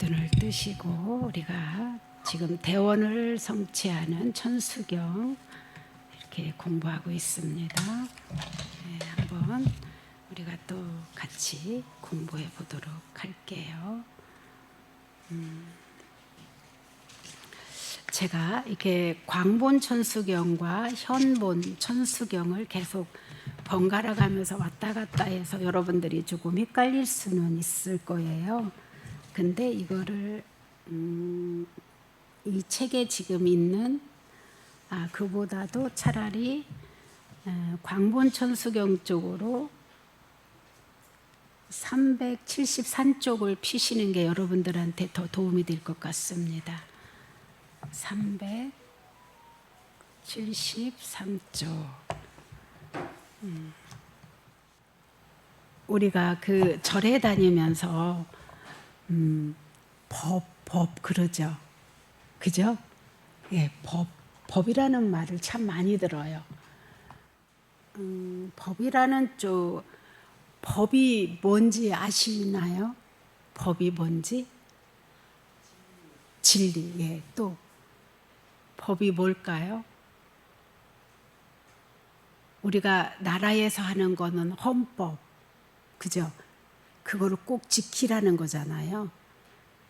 눈을 뜨시고 우리가 지금 대원을 성취하는 천수경 이렇게 공부하고 있습니다. 네, 한번 우리가 또 같이 공부해 보도록 할게요. 제가 이렇게 광본 천수경과 현본 천수경을 계속 번갈아 가면서 왔다 갔다 해서 여러분들이 조금 헷갈릴 수는 있을 거예요. 근데 이거를 이 책에 지금 있는 그보다도 차라리 광본 천수경 쪽으로 373쪽을 피시는 게 여러분들한테 더 도움이 될 것 같습니다. 373쪽. 우리가 그 절에 다니면서 법 그러죠. 그죠? 예, 법이라는 말을 참 많이 들어요. 법이라는 법이 뭔지 아시나요? 법이 뭔지? 진리. 예, 또 법이 뭘까요? 우리가 나라에서 하는 거는 헌법, 그죠? 그거를 꼭 지키라는 거잖아요.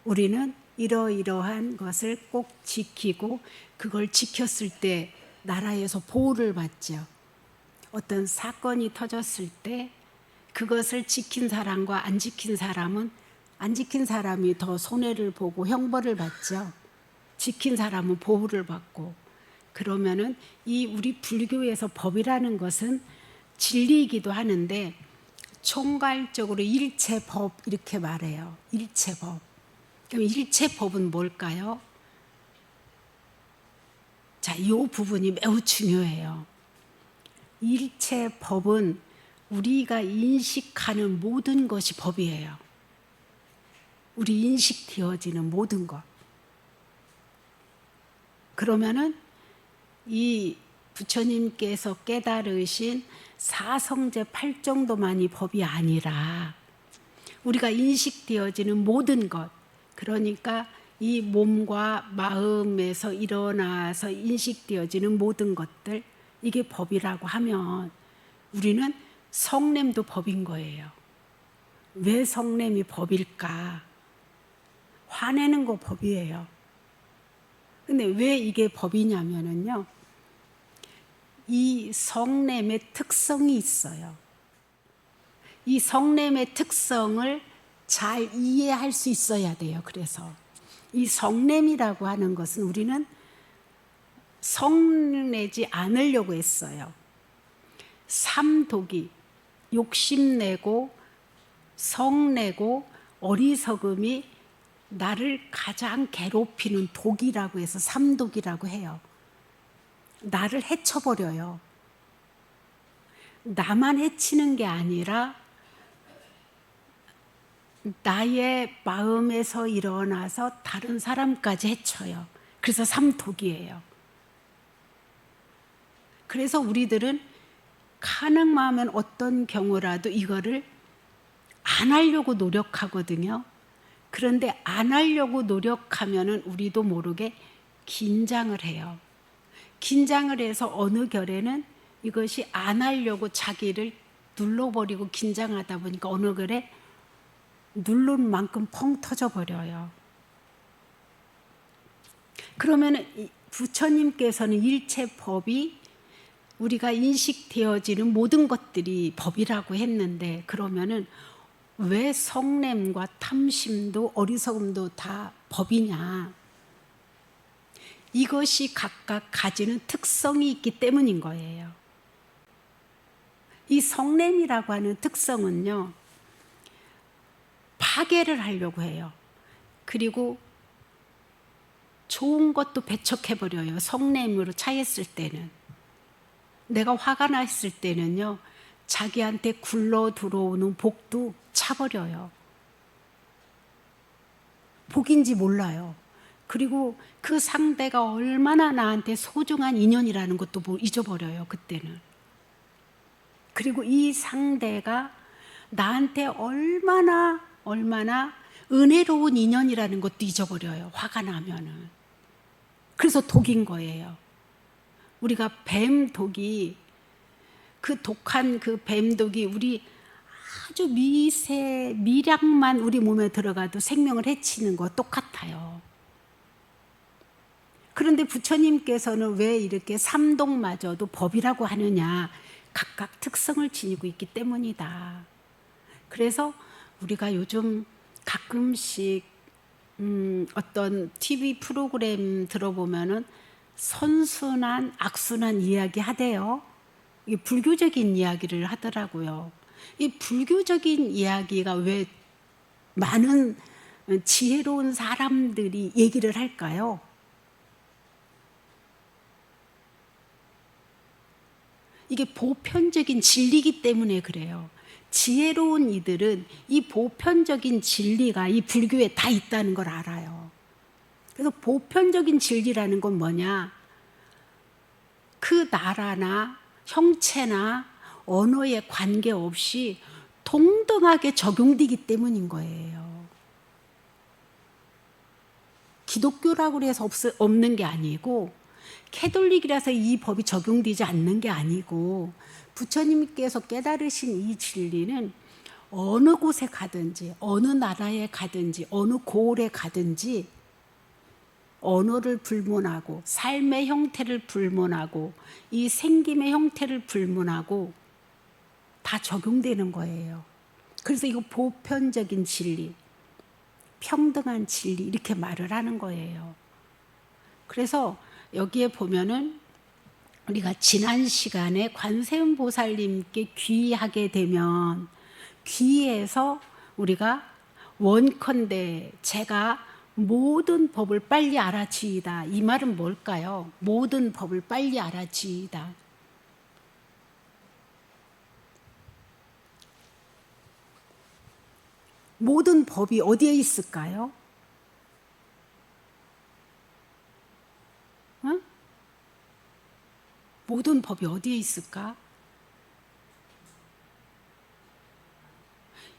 우리는 이러이러한 것을 꼭 지키고 그걸 지켰을 때 나라에서 보호를 받죠. 어떤 사건이 터졌을 때 그것을 지킨 사람과 안 지킨 사람은 안 지킨 사람이 더 손해를 보고 형벌을 받죠. 지킨 사람은 보호를 받고. 그러면은 이 우리 불교에서 법이라는 것은 진리이기도 하는데 총괄적으로 일체법 이렇게 말해요. 일체법. 그럼 일체법은 뭘까요? 자, 이 부분이 매우 중요해요. 일체법은 우리가 인식하는 모든 것이 법이에요. 우리 인식되어지는 모든 것. 그러면은 이 부처님께서 깨달으신 사성제 8정도만이 법이 아니라 우리가 인식되어지는 모든 것, 그러니까 이 몸과 마음에서 일어나서 인식되어지는 모든 것들, 이게 법이라고 하면 우리는 성냄도 법인 거예요. 왜 성냄이 법일까? 화내는 거 법이에요. 근데 왜 이게 법이냐면은요, 이 성냄의 특성이 있어요. 이 성냄의 특성을 잘 이해할 수 있어야 돼요. 그래서 이 성냄이라고 하는 것은 우리는 성내지 않으려고 했어요. 삼독이 욕심내고 성내고 어리석음이 나를 가장 괴롭히는 독이라고 해서 삼독이라고 해요. 나를 해쳐버려요. 나만 해치는 게 아니라 나의 마음에서 일어나서 다른 사람까지 해쳐요. 그래서 삼독이에요. 그래서 우리들은 가능하면 어떤 경우라도 이거를 안 하려고 노력하거든요. 그런데 안 하려고 노력하면은 우리도 모르게 긴장을 해요. 긴장을 해서 어느 결에는 이것이 안 하려고 자기를 눌러버리고 긴장하다 보니까 어느 결에 누른 만큼 펑 터져버려요. 그러면은 부처님께서는 일체법이 우리가 인식되어지는 모든 것들이 법이라고 했는데, 그러면은 왜 성냄과 탐심도 어리석음도 다 법이냐? 이것이 각각 가지는 특성이 있기 때문인 거예요. 이 성냄이라고 하는 특성은요, 파괴를 하려고 해요. 그리고 좋은 것도 배척해버려요. 성냄으로 차있을 때는. 내가 화가 났을 때는요, 자기한테 굴러 들어오는 복도 차버려요. 복인지 몰라요. 그리고 그 상대가 얼마나 나한테 소중한 인연이라는 것도 잊어버려요, 그때는. 그리고 이 상대가 나한테 얼마나 은혜로운 인연이라는 것도 잊어버려요. 화가 나면은. 그래서 독인 거예요. 우리가 뱀독이, 그 독한 그 뱀독이 우리 아주 미량만 우리 몸에 들어가도 생명을 해치는 거 똑같아요. 그런데 부처님께서는 왜 이렇게 삼독마저도 법이라고 하느냐? 각각 특성을 지니고 있기 때문이다. 그래서 우리가 요즘 가끔씩 어떤 TV 프로그램 들어보면은 선순환, 악순환 이야기 하대요. 이게 불교적인 이야기를 하더라고요. 이 불교적인 이야기가 왜 많은 지혜로운 사람들이 얘기를 할까요? 이게 보편적인 진리이기 때문에 그래요. 지혜로운 이들은 이 보편적인 진리가 이 불교에 다 있다는 걸 알아요. 그래서 보편적인 진리라는 건 뭐냐? 그 나라나 형체나 언어에 관계없이 동등하게 적용되기 때문인 거예요. 기독교라고 해서 없는 게 아니고, 캐톨릭이라서 이 법이 적용되지 않는 게 아니고, 부처님께서 깨달으신 이 진리는 어느 곳에 가든지, 어느 나라에 가든지, 어느 고을에 가든지 언어를 불문하고, 삶의 형태를 불문하고, 이 생김의 형태를 불문하고 다 적용되는 거예요. 그래서 이거 보편적인 진리, 평등한 진리 이렇게 말을 하는 거예요. 그래서 여기에 보면은 우리가 지난 시간에 관세음 보살님께 귀의하게 되면, 귀의해서 우리가 원컨대 제가 모든 법을 빨리 알아지이다. 이 말은 뭘까요? 모든 법을 빨리 알아지이다. 모든 법이 어디에 있을까요? 응? 모든 법이 어디에 있을까?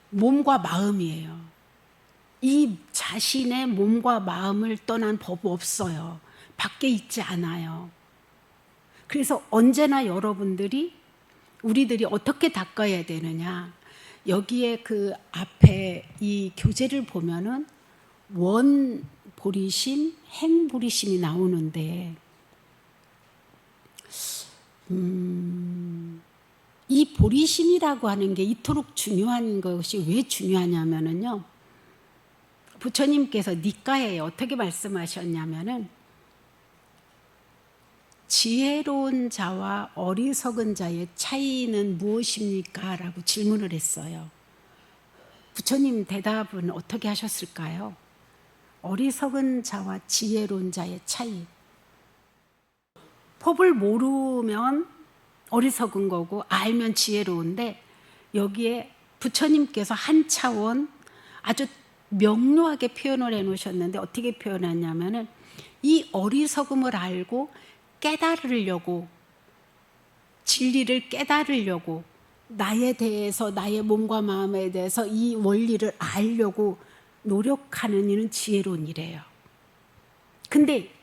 몸과 마음이에요. 이 자신의 몸과 마음을 떠난 법 없어요. 밖에 있지 않아요. 그래서 언제나 우리들이 어떻게 닦아야 되느냐? 여기에 그 앞에 이 교재를 보면은 원보리심, 행보리심이 나오는데, 이 보리심이라고 하는 게 이토록 중요한 것이 왜 중요하냐면은요, 부처님께서 니까에 어떻게 말씀하셨냐면은, 지혜로운 자와 어리석은 자의 차이는 무엇입니까? 라고 질문을 했어요. 부처님 대답은 어떻게 하셨을까요? 어리석은 자와 지혜로운 자의 차이. 법을 모르면 어리석은 거고 알면 지혜로운데, 여기에 부처님께서 한 차원 아주 명료하게 표현을 해 놓으셨는데, 어떻게 표현했냐면은, 이 어리석음을 알고 깨달으려고, 진리를 깨달으려고, 나에 대해서, 나의 몸과 마음에 대해서 이 원리를 알려고 노력하는 이는 지혜로운 이래요. 근데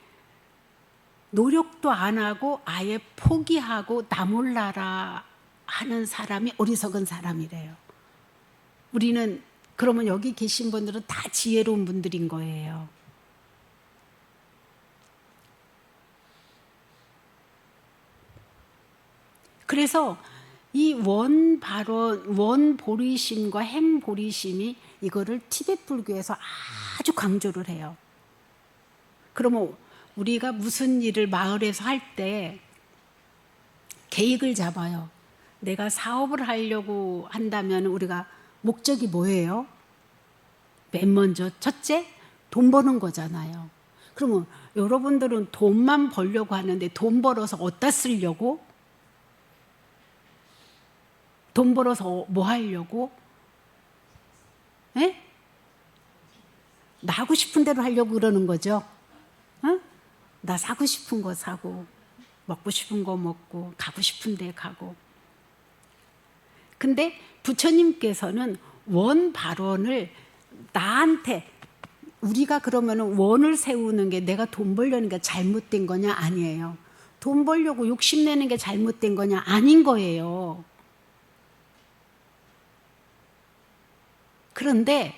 노력도 안 하고 아예 포기하고 나 몰라라 하는 사람이 어리석은 사람이래요. 우리는 그러면 여기 계신 분들은 다 지혜로운 분들인 거예요. 그래서 이 원보리심과 행보리심이 이거를 티베트 불교에서 아주 강조를 해요. 그러면 우리가 무슨 일을 마을에서 할 때 계획을 잡아요. 내가 사업을 하려고 한다면 우리가 목적이 뭐예요? 맨 먼저 첫째, 돈 버는 거잖아요. 그러면 여러분들은 돈만 벌려고 하는데 돈 벌어서 어디다 쓰려고? 돈 벌어서 뭐 하려고? 에? 나 하고 싶은 대로 하려고 그러는 거죠. 어? 나 사고 싶은 거 사고, 먹고 싶은 거 먹고, 가고 싶은 데 가고. 근데 부처님께서는 원발원을 나한테 우리가 그러면 원을 세우는 게 내가 돈 벌려는 게 잘못된 거냐? 아니에요. 돈 벌려고 욕심내는 게 잘못된 거냐? 아닌 거예요. 그런데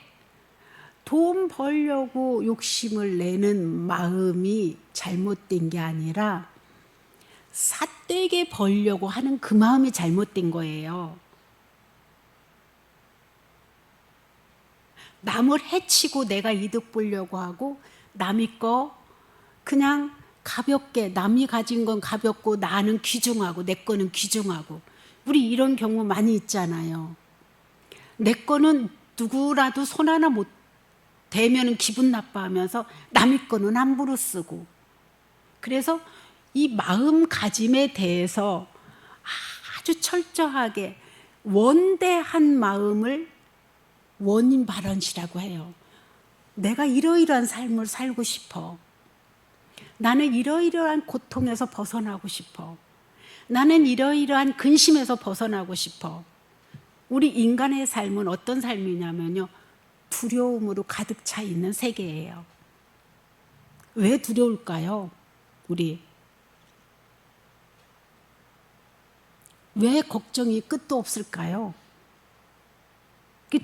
돈 벌려고 욕심을 내는 마음이 잘못된 게 아니라 삿되게 벌려고 하는 그 마음이 잘못된 거예요. 남을 해치고 내가 이득 보려고 하고 남의 거 그냥 가볍게, 남이 가진 건 가볍고 나는 귀중하고 내 거는 귀중하고, 우리 이런 경우 많이 있잖아요. 내 거는 누구라도 손 하나 못 대면은 기분 나빠하면서 남의 거는 함부로 쓰고, 그래서 이 마음가짐에 대해서 아주 철저하게 원대한 마음을 원인 발언이라고 해요. 내가 이러이러한 삶을 살고 싶어. 나는 이러이러한 고통에서 벗어나고 싶어. 나는 이러이러한 근심에서 벗어나고 싶어. 우리 인간의 삶은 어떤 삶이냐면요, 두려움으로 가득 차 있는 세계예요. 왜 두려울까요? 우리 왜 걱정이 끝도 없을까요?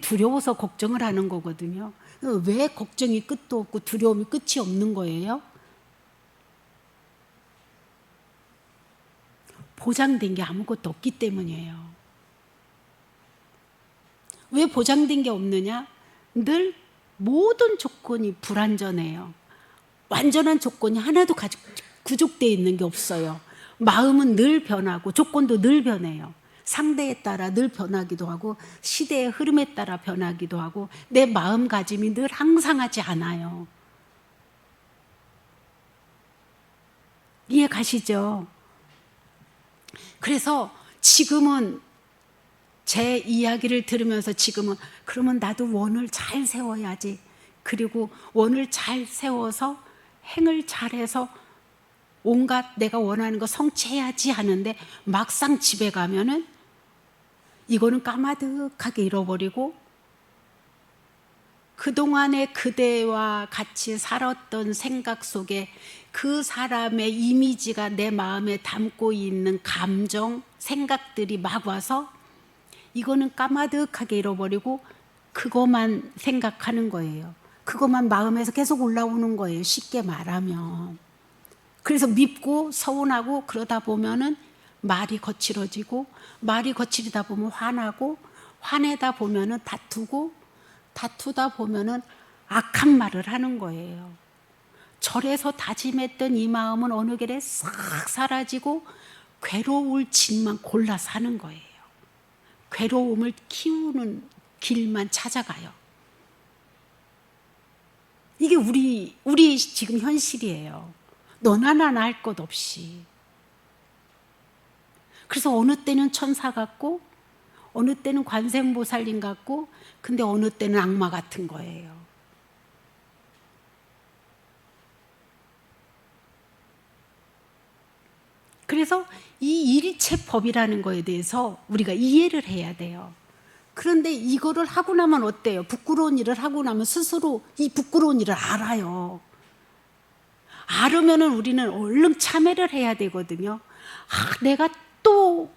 두려워서 걱정을 하는 거거든요. 왜 걱정이 끝도 없고 두려움이 끝이 없는 거예요? 보장된 게 아무것도 없기 때문이에요. 왜 보장된 게 없느냐? 늘 모든 조건이 불완전해요. 완전한 조건이 하나도 구족되어 있는 게 없어요. 마음은 늘 변하고 조건도 늘 변해요. 상대에 따라 늘 변하기도 하고 시대의 흐름에 따라 변하기도 하고 내 마음가짐이 늘 항상하지 않아요. 이해 가시죠? 그래서 지금은 제 이야기를 들으면서 지금은 그러면 나도 원을 잘 세워야지. 그리고 원을 잘 세워서 행을 잘해서 온갖 내가 원하는 거 성취해야지 하는데 막상 집에 가면은 이거는 까마득하게 잃어버리고 그동안에 그대와 같이 살았던 생각 속에 그 사람의 이미지가 내 마음에 담고 있는 감정, 생각들이 막 와서 이거는 까마득하게 잃어버리고 그것만 생각하는 거예요. 그것만 마음에서 계속 올라오는 거예요. 쉽게 말하면. 그래서 밉고 서운하고 그러다 보면은 말이 거칠어지고 말이 거칠다 보면 화나고 화내다 보면은 다투고 다투다 보면은 악한 말을 하는 거예요. 절에서 다짐했던 이 마음은 어느 길에 싹 사라지고 괴로울 짓만 골라 사는 거예요. 괴로움을 키우는 길만 찾아가요. 이게 우리 지금 현실이에요. 너나 나나 할 것 없이. 그래서 어느 때는 천사 같고 어느 때는 관세음보살님 같고 근데 어느 때는 악마 같은 거예요. 그래서 이 일체법이라는 거에 대해서 우리가 이해를 해야 돼요. 그런데 이거를 하고 나면 어때요? 부끄러운 일을 하고 나면 스스로 이 부끄러운 일을 알아요. 알으면은 우리는 얼른 참회를 해야 되거든요. 내가 또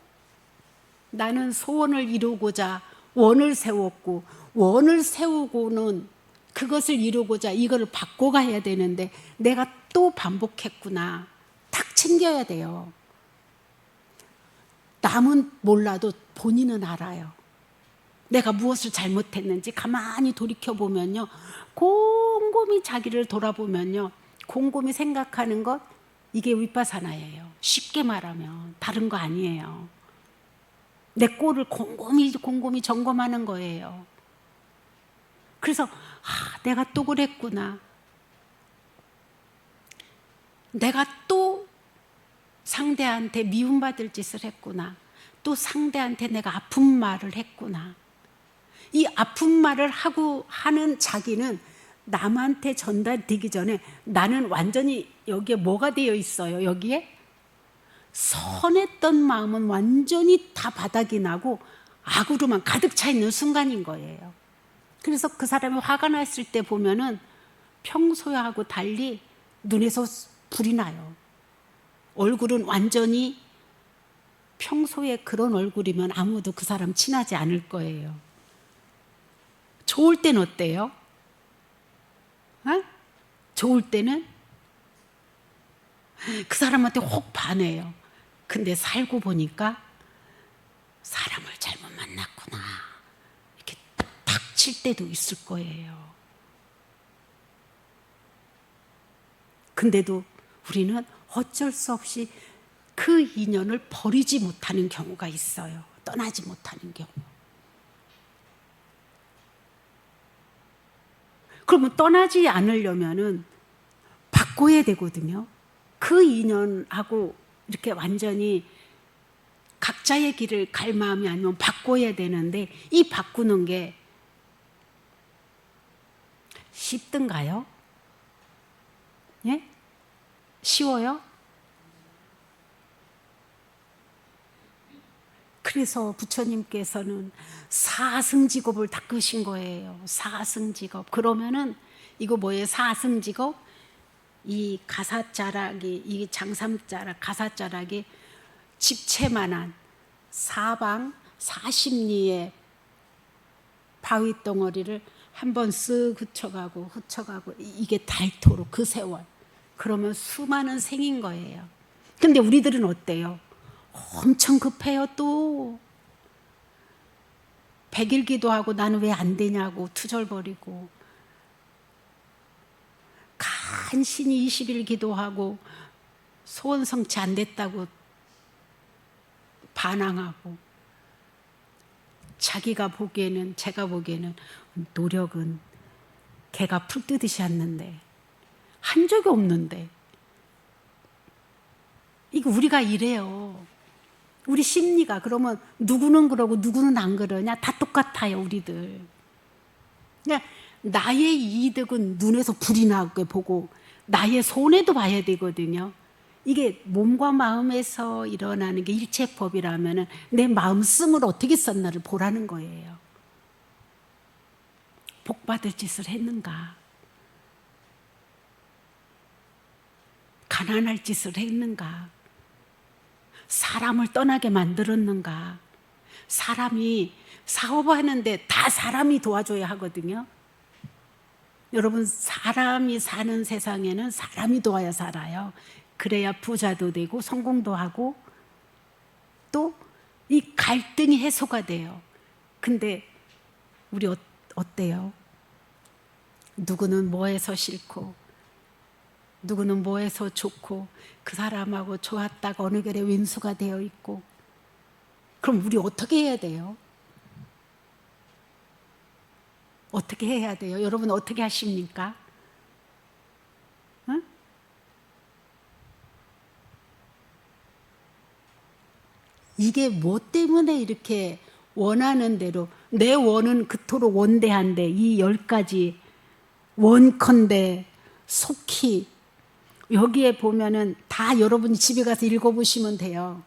나는 소원을 이루고자 원을 세웠고 원을 세우고는 그것을 이루고자 이거를 바꿔가야 되는데 내가 또 반복했구나. 탁 챙겨야 돼요. 남은 몰라도 본인은 알아요. 내가 무엇을 잘못했는지 가만히 돌이켜보면요. 곰곰이 자기를 돌아보면요. 곰곰이 생각하는 것, 이게 윗바사나예요. 쉽게 말하면 다른 거 아니에요. 내 꼴을 곰곰이 점검하는 거예요. 그래서 내가 또 그랬구나. 내가 또 상대한테 미움받을 짓을 했구나. 또 상대한테 내가 아픈 말을 했구나. 이 아픈 말을 하는 자기는 남한테 전달되기 전에 나는 완전히 여기에 뭐가 되어 있어요? 여기에 선했던 마음은 완전히 다 바닥이 나고 악으로만 가득 차 있는 순간인 거예요. 그래서 그 사람이 화가 났을 때 보면은 평소하고 달리 눈에서 불이 나요. 얼굴은 완전히 평소에 그런 얼굴이면 아무도 그 사람 친하지 않을 거예요. 좋을 땐 어때요? 어? 좋을 때는 그 사람한테 혹 반해요. 근데 살고 보니까 사람을 잘못 만났구나. 이렇게 닥칠 때도 있을 거예요. 근데도 우리는 어쩔 수 없이 그 인연을 버리지 못하는 경우가 있어요. 떠나지 못하는 경우. 그러면 떠나지 않으려면은 바꿔야 되거든요. 그 인연하고 이렇게 완전히 각자의 길을 갈 마음이 아니면 바꿔야 되는데, 이 바꾸는 게 쉽든가요? 예? 쉬워요? 그래서 부처님께서는 사승직업을 닦으신 거예요. 사승직업. 그러면은 이거 뭐예요? 사승직업? 이 가사자락이, 이 장삼자락, 가사자락이 집채만한 사방 40리의 바위덩어리를 한번 쓱 흩쳐가고 이게 닳도록 그 세월. 그러면 수많은 생인 거예요. 근데 우리들은 어때요? 엄청 급해요. 또 100일 기도하고 나는 왜 안 되냐고 투절거리고, 간신히 20일 기도하고 소원 성취 안 됐다고 반항하고, 자기가 보기에는, 제가 보기에는 노력은 개가 풀 뜨듯이 했는데 한 적이 없는데, 이거 우리가 이래요. 우리 심리가. 그러면 누구는 그러고 누구는 안 그러냐? 다 똑같아요, 우리들. 그냥 나의 이득은 눈에서 불이 나게 보고 나의 손해도 봐야 되거든요. 이게 몸과 마음에서 일어나는 게 일체법이라면 내 마음씀을 어떻게 썼나를 보라는 거예요. 복받을 짓을 했는가? 가난할 짓을 했는가? 사람을 떠나게 만들었는가? 사람이 사업하는데 다 사람이 도와줘야 하거든요. 여러분, 사람이 사는 세상에는 사람이 도와야 살아요. 그래야 부자도 되고 성공도 하고 또 이 갈등이 해소가 돼요. 근데 우리 어때요? 누구는 뭐해서 싫고 누구는 뭐해서 좋고, 그 사람하고 좋았다가 어느 결에 윈수가 되어 있고. 그럼 우리 어떻게 해야 돼요? 어떻게 해야 돼요? 여러분 어떻게 하십니까? 응? 이게 뭐 때문에 이렇게 원하는 대로, 내 원은 그토록 원대한데 이 10가지 원컨대 속히, 여기에 보면은 다 여러분이 집에 가서 읽어보시면 돼요.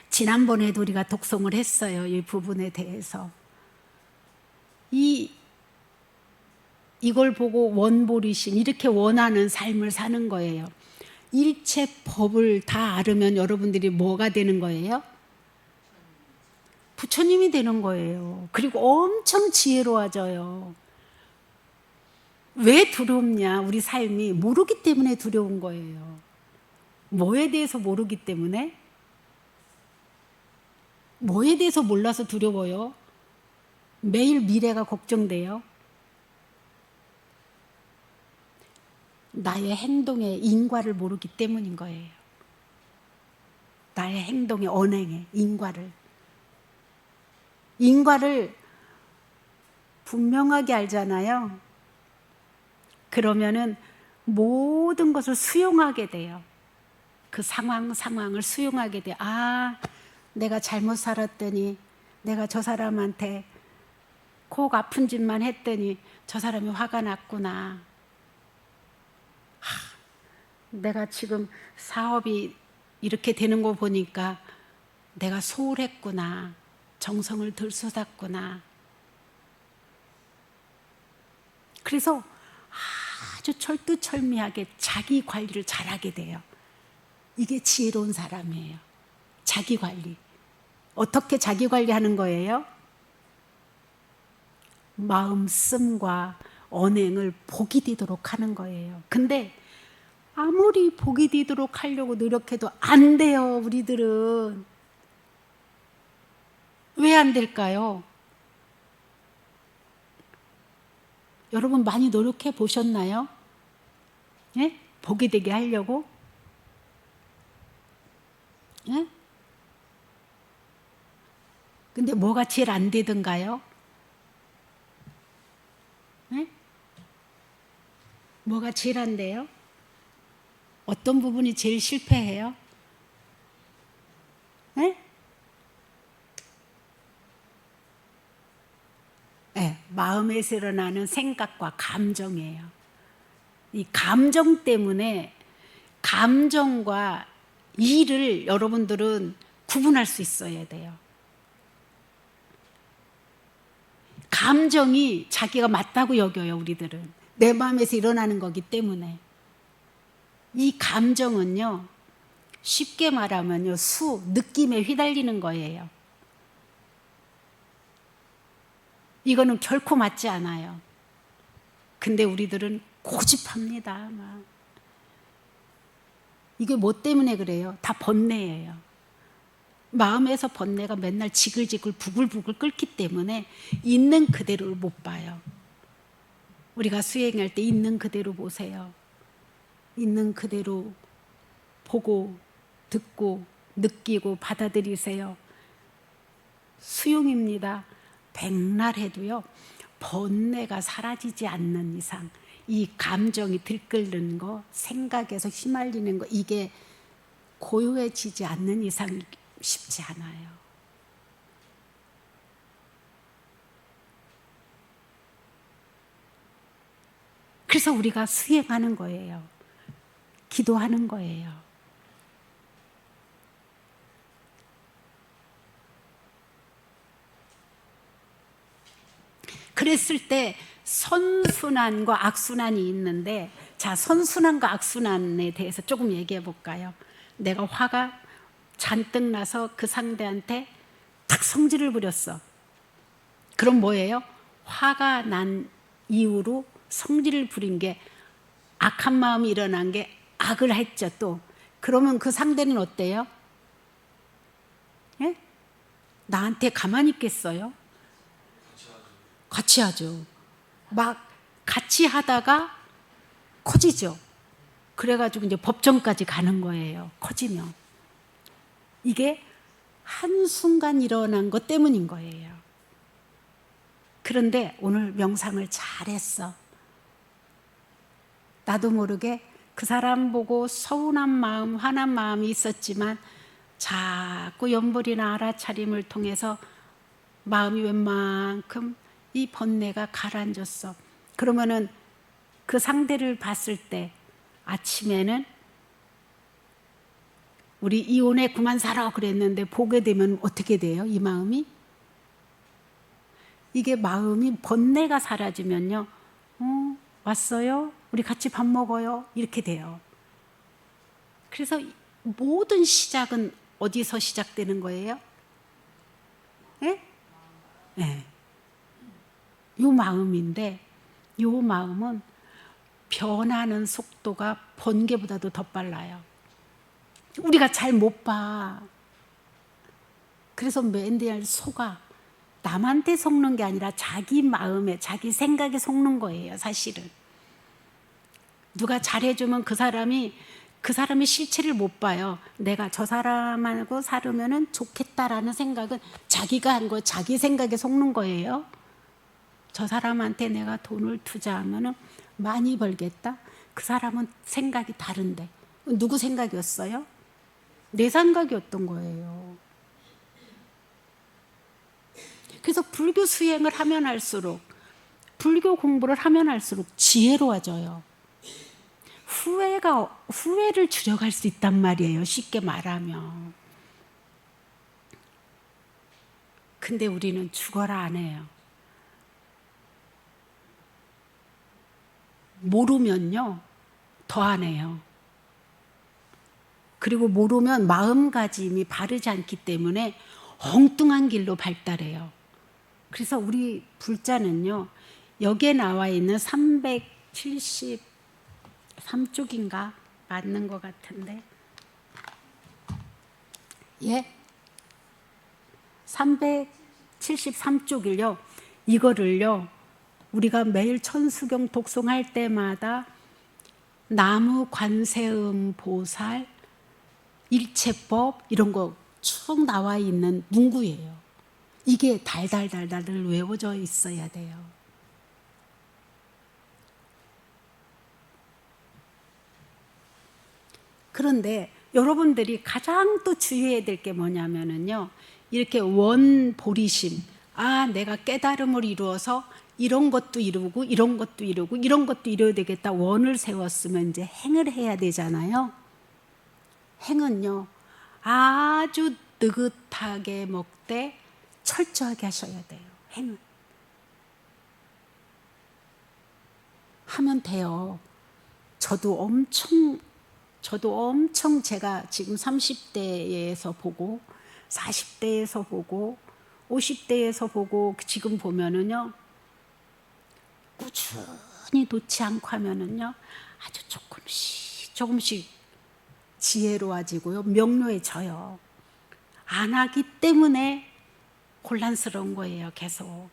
지난번에도 우리가 독송을 했어요. 이 부분에 대해서. 이걸 보고 원보리심, 이렇게 원하는 삶을 사는 거예요. 일체법을 다 알으면 여러분들이 뭐가 되는 거예요? 부처님이 되는 거예요. 그리고 엄청 지혜로워져요. 왜 두렵냐? 우리 삶이 모르기 때문에 두려운 거예요. 뭐에 대해서 모르기 때문에? 뭐에 대해서 몰라서 두려워요? 매일 미래가 걱정돼요. 나의 행동의 인과를 모르기 때문인 거예요. 나의 행동의 언행의 인과를 분명하게 알잖아요. 그러면은 모든 것을 수용하게 돼요. 그 상황을 수용하게 돼요. 아, 내가 잘못 살았더니, 내가 저 사람한테 꼭 아픈 짓만 했더니 저 사람이 화가 났구나. 내가 지금 사업이 이렇게 되는 거 보니까 내가 소홀했구나. 정성을 덜 쏟았구나. 그래서 아주 철두철미하게 자기 관리를 잘하게 돼요. 이게 지혜로운 사람이에요. 자기 관리. 어떻게 자기 관리하는 거예요? 마음씀과 언행을 복이 되도록 하는 거예요. 근데 아무리 복이 되도록 하려고 노력해도 안 돼요, 우리들은. 왜 안 될까요? 여러분 많이 노력해 보셨나요? 예? 복이 되게 하려고? 예? 근데 뭐가 제일 안 되던가요? 예? 뭐가 제일 안 돼요? 어떤 부분이 제일 실패해요? 예? 예, 마음에서 일어나는 생각과 감정이에요. 이 감정 때문에 감정과 일을 여러분들은 구분할 수 있어야 돼요. 감정이 자기가 맞다고 여겨요, 우리들은. 내 마음에서 일어나는 거기 때문에. 이 감정은요, 쉽게 말하면요, 느낌에 휘달리는 거예요. 이거는 결코 맞지 않아요. 근데 우리들은 고집합니다. 막. 이게 뭐 때문에 그래요? 다 번뇌예요. 마음에서 번뇌가 맨날 지글지글 부글부글 끓기 때문에 있는 그대로를 못 봐요. 우리가 수행할 때 있는 그대로 보세요. 있는 그대로 보고 듣고 느끼고 받아들이세요. 수용입니다. 백날 해도요, 번뇌가 사라지지 않는 이상, 이 감정이 들끓는 거, 생각에서 휘말리는 거, 이게 고요해지지 않는 이상 쉽지 않아요. 그래서 우리가 수행하는 거예요. 기도하는 거예요. 그랬을 때 선순환과 악순환이 있는데, 자, 선순환과 악순환에 대해서 조금 얘기해 볼까요? 내가 화가 잔뜩 나서 그 상대한테 탁 성질을 부렸어. 그럼 뭐예요? 화가 난 이후로 성질을 부린 게 악한 마음이 일어난 게 악을 했죠, 또. 그러면 그 상대는 어때요? 예? 나한테 가만히 있겠어요? 같이 하죠. 막 같이 하다가 커지죠. 그래가지고 이제 법정까지 가는 거예요. 커지면. 이게 한순간 일어난 것 때문인 거예요. 그런데 오늘 명상을 잘했어. 나도 모르게 그 사람 보고 서운한 마음, 화난 마음이 있었지만 자꾸 연불이나 알아차림을 통해서 마음이 웬만큼 이 번뇌가 가라앉았어. 그러면은 그 상대를 봤을 때 아침에는 우리 이혼해 그만 살아 그랬는데 보게 되면 어떻게 돼요? 이 마음이? 이게 마음이 번뇌가 사라지면요, 왔어요? 우리 같이 밥 먹어요? 이렇게 돼요. 그래서 모든 시작은 어디서 시작되는 거예요? 예? 네. 요 마음인데, 요 마음은 변하는 속도가 번개보다도 더 빨라요. 우리가 잘 못 봐. 그래서 맨날 속아. 남한테 속는 게 아니라 자기 마음에, 자기 생각에 속는 거예요, 사실은. 누가 잘해주면 그 사람이 실체를 못 봐요. 내가 저 사람하고 살으면 좋겠다라는 생각은 자기가 한 거, 자기 생각에 속는 거예요. 저 사람한테 내가 돈을 투자하면 많이 벌겠다. 그 사람은 생각이 다른데. 누구 생각이었어요? 내 생각이었던 거예요. 그래서 불교 수행을 하면 할수록, 불교 공부를 하면 할수록 지혜로워져요. 후회를 줄여갈 수 있단 말이에요, 쉽게 말하면. 근데 우리는 죽어라 안 해요. 모르면요 더 안 해요. 그리고 모르면 마음가짐이 바르지 않기 때문에 엉뚱한 길로 발달해요. 그래서 우리 불자는요 여기에 나와 있는 373쪽인가 맞는 것 같은데, 예, 373쪽을요 이거를요 우리가 매일 천수경 독송할 때마다 나무 관세음 보살 일체법 이런 거 쭉 나와 있는 문구예요. 이게 달달달달 외워져 있어야 돼요. 그런데 여러분들이 가장 또 주의해야 될 게 뭐냐면은요 이렇게 원보리심, 내가 깨달음을 이루어서 이런 것도 이루고 이런 것도 이루고 이런 것도 이루어야 되겠다 원을 세웠으면 이제 행을 해야 되잖아요. 행은요 아주 느긋하게 먹되 철저하게 하셔야 돼요. 행은 하면 돼요. 저도 엄청 제가 지금 30대에서 보고 40대에서 보고 50대에서 보고 지금 보면은요 꾸준히 놓지 않고 하면은요 아주 조금씩 지혜로워지고요 명료해져요. 안 하기 때문에 곤란스러운 거예요. 계속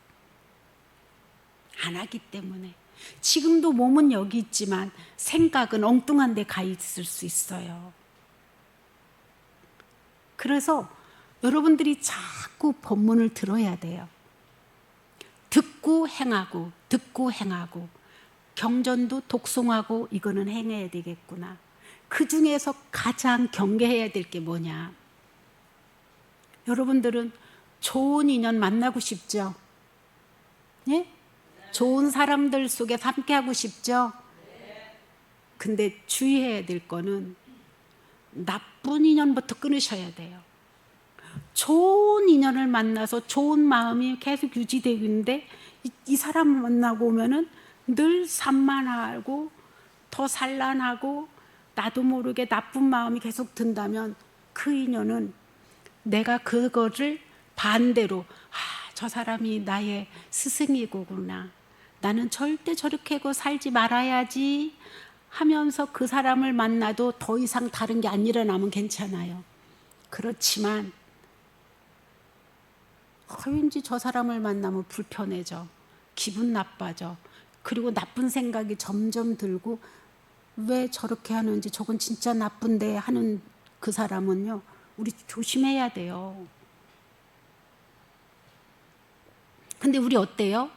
안 하기 때문에. 지금도 몸은 여기 있지만 생각은 엉뚱한 데 가 있을 수 있어요. 그래서 여러분들이 자꾸 법문을 들어야 돼요. 듣고 행하고 듣고 행하고 경전도 독송하고 이거는 행해야 되겠구나. 그 중에서 가장 경계해야 될 게 뭐냐. 여러분들은 좋은 인연 만나고 싶죠? 예? 좋은 사람들 속에 함께하고 싶죠? 근데 주의해야 될 거는 나쁜 인연부터 끊으셔야 돼요. 좋은 인연을 만나서 좋은 마음이 계속 유지되고 있는데 이 사람을 만나고 오면은 늘 산만하고 더 산란하고 나도 모르게 나쁜 마음이 계속 든다면 그 인연은 내가 그거를 반대로 저 사람이 나의 스승이구나. 나는 절대 저렇게 하고 살지 말아야지 하면서 그 사람을 만나도 더 이상 다른 게 안 일어나면 괜찮아요. 그렇지만 왠지 저 사람을 만나면 불편해져. 기분 나빠져. 그리고 나쁜 생각이 점점 들고 왜 저렇게 하는지 저건 진짜 나쁜데 하는 그 사람은요. 우리 조심해야 돼요. 근데 우리 어때요?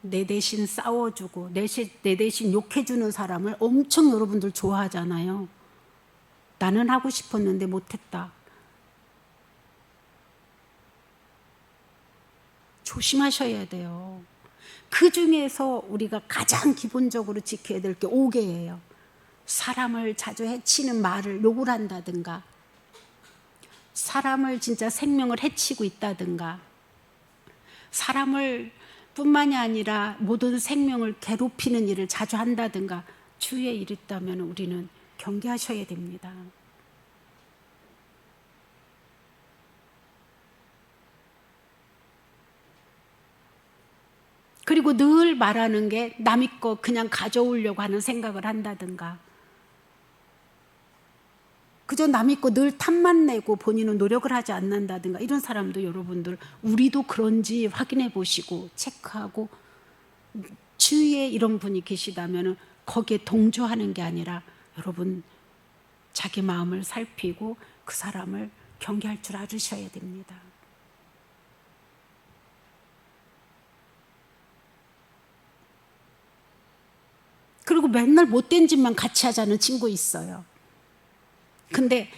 내 대신 싸워주고 내 대신 욕해주는 사람을 엄청 여러분들 좋아하잖아요. 나는 하고 싶었는데 못했다. 조심하셔야 돼요. 그 중에서 우리가 가장 기본적으로 지켜야 될 게 5개예요. 사람을 자주 해치는 말을 욕을 한다든가, 사람을 진짜 생명을 해치고 있다든가, 사람을 뿐만이 아니라 모든 생명을 괴롭히는 일을 자주 한다든가 주위에 일 있다면 우리는 경계하셔야 됩니다. 그리고 늘 말하는 게 남의 거 그냥 가져오려고 하는 생각을 한다든가, 그저 남의 거 늘 탐만 내고 본인은 노력을 하지 않는다든가, 이런 사람도 여러분들 우리도 그런지 확인해 보시고 체크하고, 주위에 이런 분이 계시다면 거기에 동조하는 게 아니라 여러분 자기 마음을 살피고 그 사람을 경계할 줄 알으셔야 됩니다. 그리고 맨날 못된 짓만 같이 하자는 친구 있어요. 근데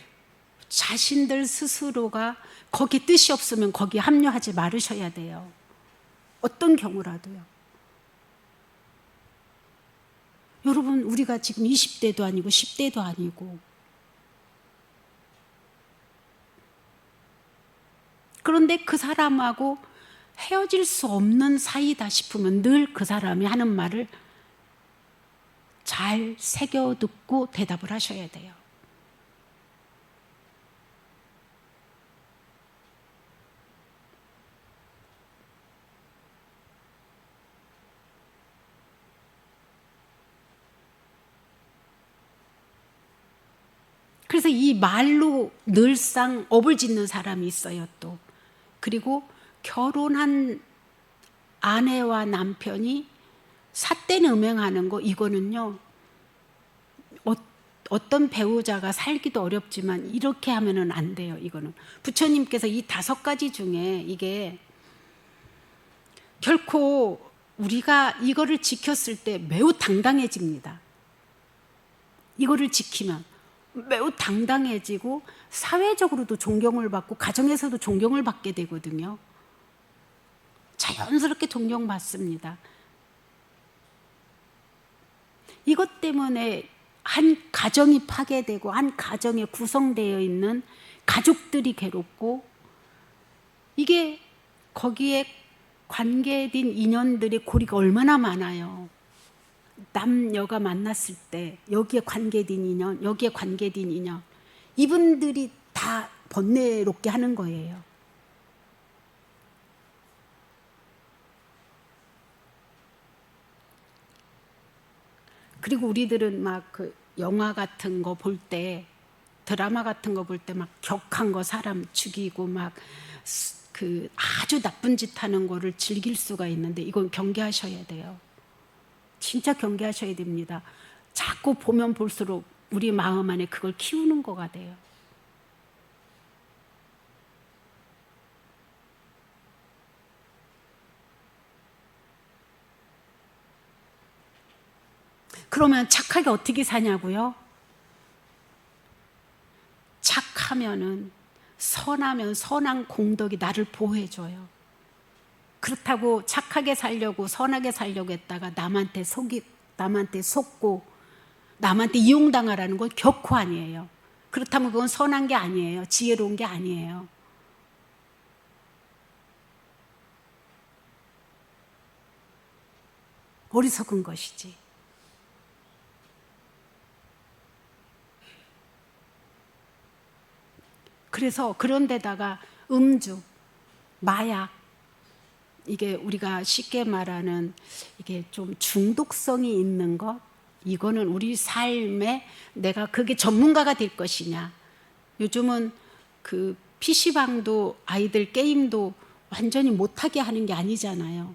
자신들 스스로가 거기 뜻이 없으면 거기에 합류하지 말으셔야 돼요. 어떤 경우라도요. 여러분 우리가 지금 20대도 아니고 10대도 아니고, 그런데 그 사람하고 헤어질 수 없는 사이다 싶으면 늘 그 사람이 하는 말을 잘 새겨 듣고 대답을 하셔야 돼요. 그래서 이 말로 늘상 업을 짓는 사람이 있어요 또. 그리고 결혼한 아내와 남편이 삿된 음행하는 거, 이거는요 어떤 배우자가 살기도 어렵지만 이렇게 하면은 안 돼요. 이거는 부처님께서 이 5가지 중에 이게 결코 우리가 이거를 지켰을 때 매우 당당해집니다. 이거를 지키면 매우 당당해지고 사회적으로도 존경을 받고 가정에서도 존경을 받게 되거든요. 자연스럽게 존경받습니다. 이것 때문에 한 가정이 파괴되고 한 가정에 구성되어 있는 가족들이 괴롭고, 이게 거기에 관계된 인연들의 고리가 얼마나 많아요. 남녀가 만났을 때 여기에 관계된 인연, 여기에 관계된 인연, 이분들이 다 번뇌롭게 하는 거예요. 그리고 우리들은 막 그 영화 같은 거 볼 때, 드라마 같은 거 볼 때 막 격한 거 사람 죽이고 막 그 아주 나쁜 짓 하는 거를 즐길 수가 있는데, 이건 경계하셔야 돼요. 진짜 경계하셔야 됩니다. 자꾸 보면 볼수록 우리 마음 안에 그걸 키우는 거가 돼요. 그러면 착하게 어떻게 사냐고요? 착하면은, 선하면 선한 공덕이 나를 보호해줘요. 그렇다고 착하게 살려고 선하게 살려고 했다가 남한테 속고 남한테 이용당하라는 건 결코 아니에요. 그렇다면 그건 선한 게 아니에요. 지혜로운 게 아니에요. 어리석은 것이지. 그래서 그런 데다가 음주, 마약, 이게 우리가 쉽게 말하는 이게 좀 중독성이 있는 것, 이거는 우리 삶에 내가 그게 전문가가 될 것이냐. 요즘은 그 PC방도 아이들 게임도 완전히 못하게 하는 게 아니잖아요.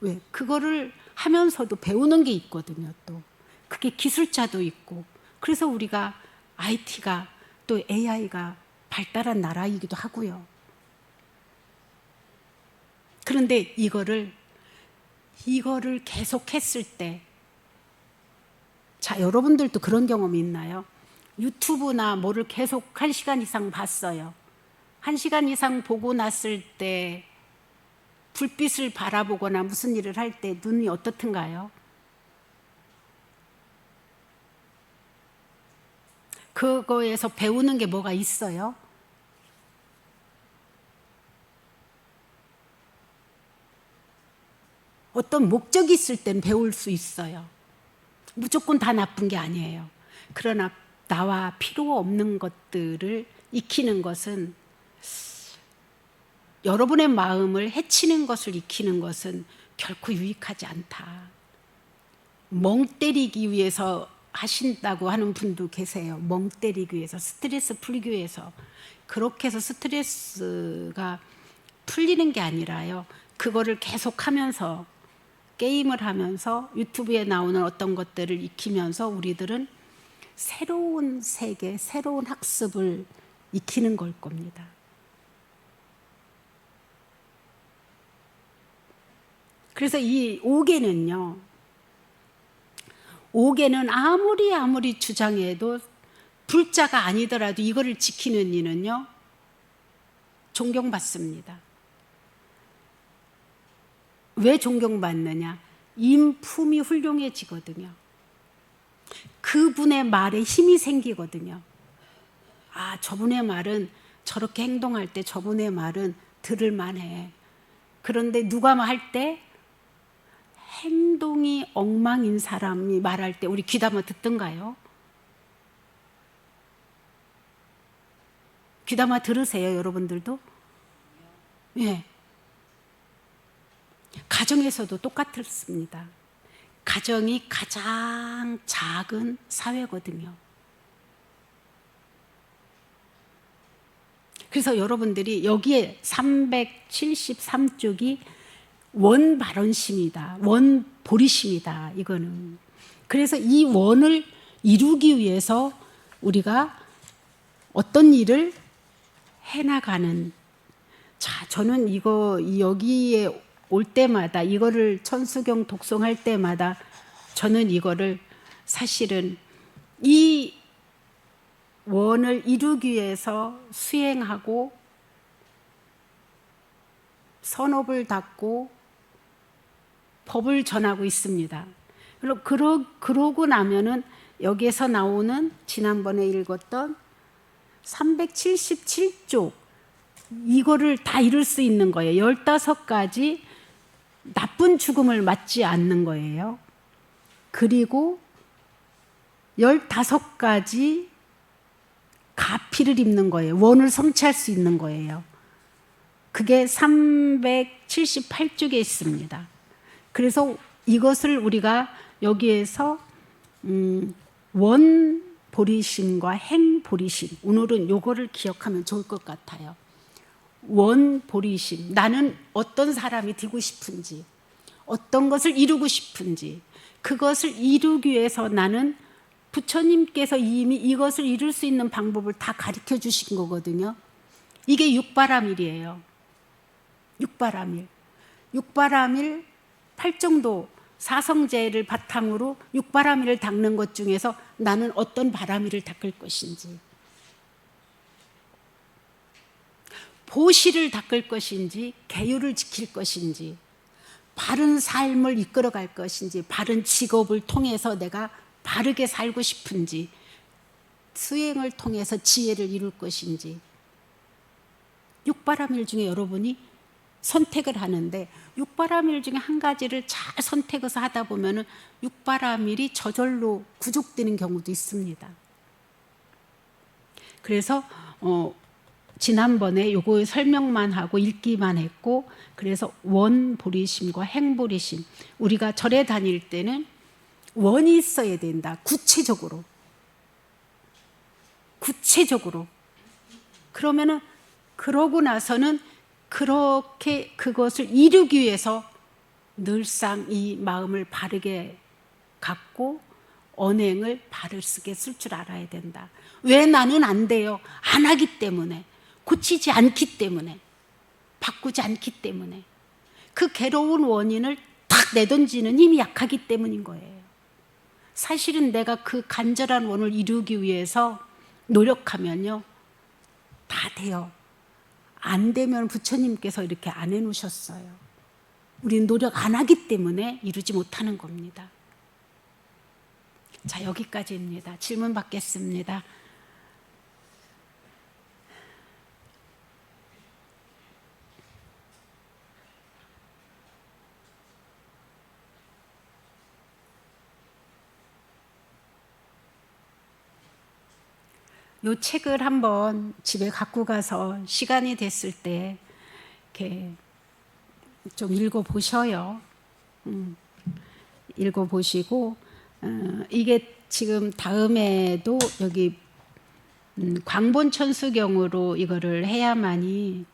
왜? 그거를 하면서도 배우는 게 있거든요, 또. 그게 기술자도 있고. 그래서 우리가 IT가 또 AI가 발달한 나라이기도 하고요. 그런데 이거를 계속 했을 때, 자, 여러분들도 그런 경험이 있나요? 유튜브나 뭐를 계속 1시간 이상 봤어요. 1시간 이상 보고 났을 때 불빛을 바라보거나 무슨 일을 할 때 눈이 어떻든가요? 그거에서 배우는 게 뭐가 있어요? 어떤 목적이 있을 땐 배울 수 있어요. 무조건 다 나쁜 게 아니에요. 그러나 나와 필요 없는 것들을 익히는 것은, 여러분의 마음을 해치는 것을 익히는 것은 결코 유익하지 않다. 멍 때리기 위해서 하신다고 하는 분도 계세요. 멍 때리기 위해서, 스트레스 풀기 위해서. 그렇게 해서 스트레스가 풀리는 게 아니라요, 그거를 계속하면서, 게임을 하면서 유튜브에 나오는 어떤 것들을 익히면서 우리들은 새로운 세계, 새로운 학습을 익히는 걸 겁니다. 그래서 이 5개는요, 5개는 아무리 주장해도 불자가 아니더라도 이거를 지키는 이는요, 존경받습니다. 왜 존경받느냐? 인품이 훌륭해지거든요. 그분의 말에 힘이 생기거든요. 아, 저분의 말은 저렇게 행동할 때 저분의 말은 들을 만해. 그런데 누가 할 때 행동이 엉망인 사람이 말할 때 우리 귀담아 듣던가요? 귀담아 들으세요, 여러분들도? 예. 가정에서도 똑같습니다. 가정이 가장 작은 사회거든요. 그래서 여러분들이 여기에 373쪽이 원발언심이다. 원보리심이다. 이거는. 그래서 이 원을 이루기 위해서 우리가 어떤 일을 해나가는. 자, 저는 이거 여기에 올 때마다 이거를 천수경 독송할 때마다 저는 이거를 사실은 이 원을 이루기 위해서 수행하고 선업을 닦고 법을 전하고 있습니다. 그러고 나면은 여기에서 나오는 지난번에 읽었던 377쪽 이거를 다 이룰 수 있는 거예요. 15가지 나쁜 죽음을 맞지 않는 거예요. 그리고 15가지 가피를 입는 거예요. 원을 성취할 수 있는 거예요. 그게 378쪽에 있습니다. 그래서 이것을 우리가 여기에서 원보리심과 행보리심, 오늘은 요거를 기억하면 좋을 것 같아요. 원보리심, 나는 어떤 사람이 되고 싶은지, 어떤 것을 이루고 싶은지, 그것을 이루기 위해서 나는 부처님께서 이미 이것을 이룰 수 있는 방법을 다 가르쳐 주신 거거든요. 이게 육바라밀이에요. 육바라밀. 육바라밀 8정도 사성제를 바탕으로 육바라밀을 닦는 것 중에서 나는 어떤 바라밀을 닦을 것인지, 보시를 닦을 것인지, 계율을 지킬 것인지, 바른 삶을 이끌어갈 것인지, 바른 직업을 통해서 내가 바르게 살고 싶은지, 수행을 통해서 지혜를 이룰 것인지, 육바라밀 중에 여러분이 선택을 하는데 육바라밀 중에 한 가지를 잘 선택해서 하다 보면 육바라밀이 저절로 구족되는 경우도 있습니다. 그래서 지난번에 요거 설명만 하고 읽기만 했고, 그래서 원보리심과 행보리심, 우리가 절에 다닐 때는 원이 있어야 된다. 구체적으로. 그러면은 그러고 나서는 그렇게 그것을 이루기 위해서 늘상 이 마음을 바르게 갖고 언행을 바르게 쓸 줄 알아야 된다. 왜 나는 안 돼요? 안 하기 때문에, 고치지 않기 때문에, 바꾸지 않기 때문에, 그 괴로운 원인을 탁 내던지는 힘이 약하기 때문인 거예요. 사실은 내가 그 간절한 원을 이루기 위해서 노력하면요, 다 돼요. 안 되면 부처님께서 이렇게 안 해놓으셨어요. 우리는 노력 안 하기 때문에 이루지 못하는 겁니다. 자, 여기까지입니다. 질문 받겠습니다. 이 책을 한번 집에 갖고 가서 시간이 됐을 때 이렇게 좀 읽어보셔요. 읽어보시고, 이게 지금 다음에도 여기 광본천수경으로 이거를 해야만이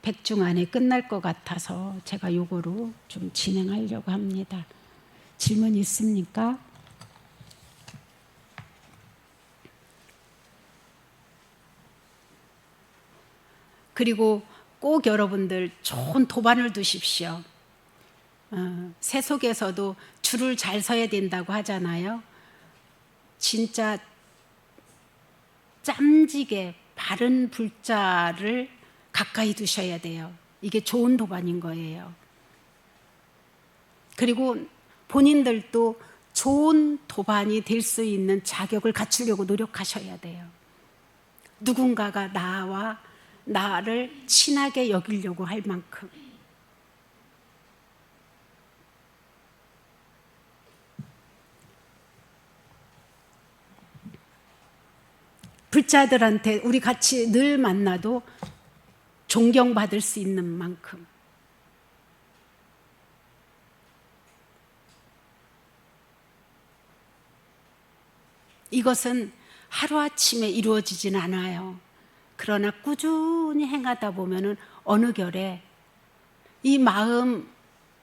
백중 안에 끝날 것 같아서 제가 요거로 좀 진행하려고 합니다. 질문 있습니까? 그리고 꼭 여러분들 좋은 도반을 두십시오. 세속에서도 줄을 잘 서야 된다고 하잖아요. 진짜 짬지게 바른 불자를 가까이 두셔야 돼요. 이게 좋은 도반인 거예요. 그리고 본인들도 좋은 도반이 될 수 있는 자격을 갖추려고 노력하셔야 돼요. 누군가가 나를 친하게 여기려고 할 만큼. 불자들한테 우리 같이 늘 만나도 존경받을 수 있는 만큼. 이것은 하루아침에 이루어지진 않아요. 그러나 꾸준히 행하다 보면은 어느 결에 이 마음,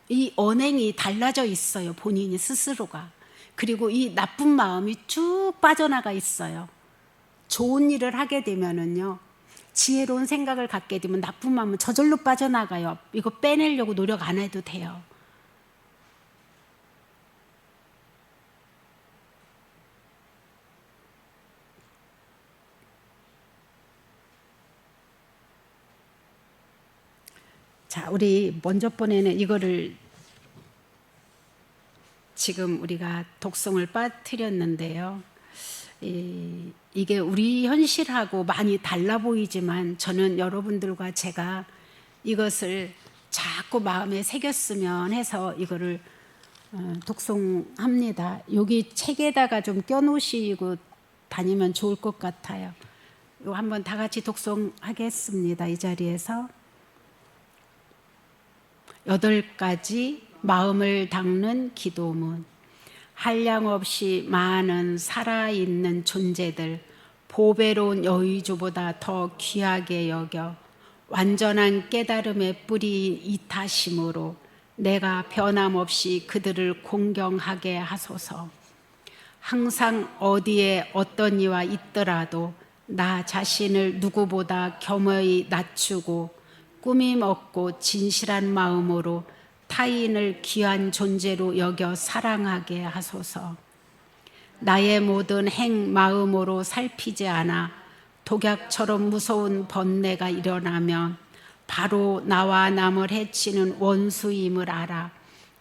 이 언행이 달라져 있어요. 본인이 스스로가. 그리고 이 나쁜 마음이 쭉 빠져나가 있어요. 좋은 일을 하게 되면은요, 지혜로운 생각을 갖게 되면 나쁜 마음은 저절로 빠져나가요. 이거 빼내려고 노력 안 해도 돼요. 자, 우리 먼저 번에는 이거를 지금 우리가 독송을 빠뜨렸는데요. 이게 우리 현실하고 많이 달라 보이지만 저는 여러분들과 제가 이것을 자꾸 마음에 새겼으면 해서 이거를 독송합니다. 여기 책에다가 좀 껴놓으시고 다니면 좋을 것 같아요. 이거 한번 다 같이 독송하겠습니다. 이 자리에서 8가지 마음을 닦는 기도문. 한량없이 많은 살아있는 존재들, 보배로운 여의주보다 더 귀하게 여겨 완전한 깨달음의 뿌리인 이타심으로 내가 변함없이 그들을 공경하게 하소서. 항상 어디에 어떤 이와 있더라도 나 자신을 누구보다 겸허히 낮추고 꾸밈 없고 진실한 마음으로 타인을 귀한 존재로 여겨 사랑하게 하소서. 나의 모든 행 마음으로 살피지 않아 독약처럼 무서운 번뇌가 일어나면 바로 나와 남을 해치는 원수임을 알아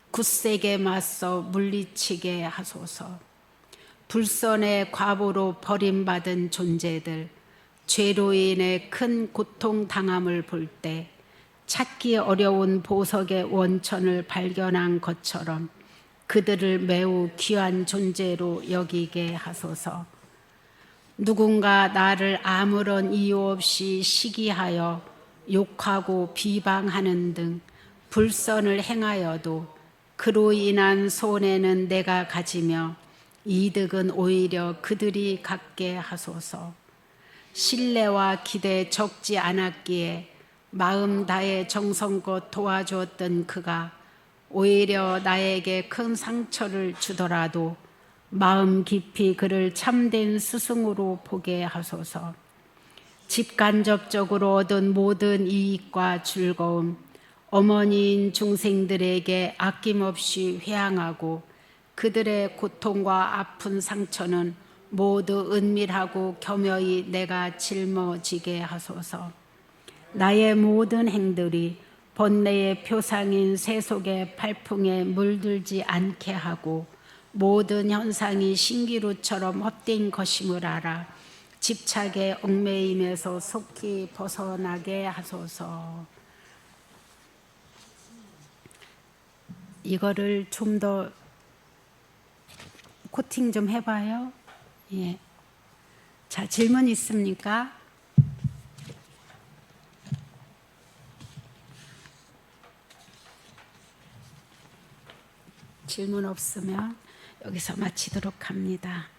굳세게 맞서 물리치게 하소서. 불선의 과보로 버림받은 존재들, 죄로 인해 큰 고통당함을 볼 때 찾기 어려운 보석의 원천을 발견한 것처럼 그들을 매우 귀한 존재로 여기게 하소서. 누군가 나를 아무런 이유 없이 시기하여 욕하고 비방하는 등 불선을 행하여도 그로 인한 손해는 내가 가지며 이득은 오히려 그들이 갖게 하소서. 신뢰와 기대 적지 않았기에 마음 다해 정성껏 도와주었던 그가 오히려 나에게 큰 상처를 주더라도 마음 깊이 그를 참된 스승으로 보게 하소서. 직간접적으로 얻은 모든 이익과 즐거움, 어머니인 중생들에게 아낌없이 회항하고 그들의 고통과 아픈 상처는 모두 은밀하고 겸허히 내가 짊어지게 하소서. 나의 모든 행들이 번뇌의 표상인 세속의 팔풍에 물들지 않게 하고 모든 현상이 신기루처럼 헛된 것임을 알아 집착의 얽매임에서 속히 벗어나게 하소서. 이거를 좀 더 코팅 좀 해봐요. 예. 자, 질문 있습니까? 질문 없으면 여기서 마치도록 합니다.